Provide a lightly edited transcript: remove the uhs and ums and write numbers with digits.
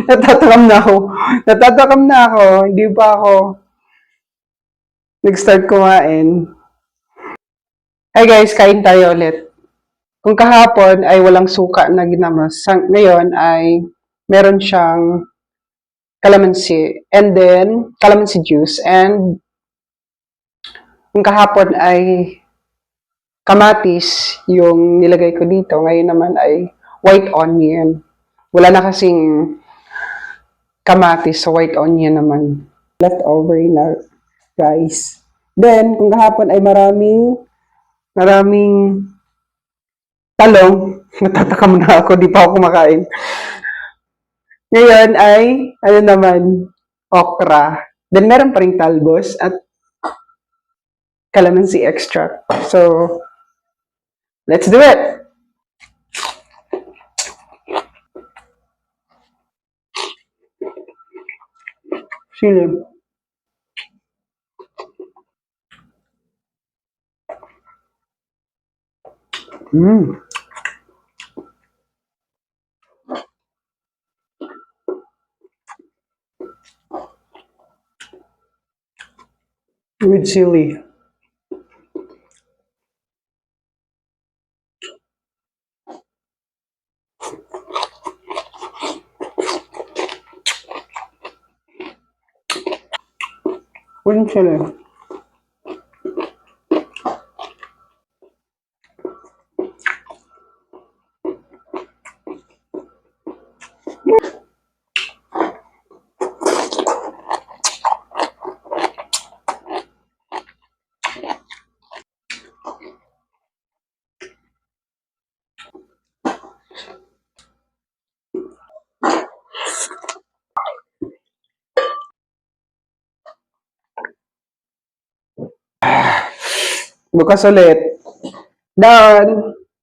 Natatakam na ako. Natatakam na ako. Hindi pa ako nag-start kumain. Hi guys, kain tayo ulit. Kung kahapon ay walang suka na ginamas, ngayon ay meron siyang calamansi and then calamansi juice, and kung kahapon ay kamatis yung nilagay ko dito, ngayon naman ay white onion. Wala na kasing kamatis, so white onion naman. Leftover na rice. Then, kung kahapon ay maraming talong, natatakam na ako, di pa ako kumakain. Ngayon ay, ano naman, okra. Then, meron pa rin talbos at calamansi extract. So, let's do it! Sili. Mm. With chili. With chili. Bukas ulit. Done!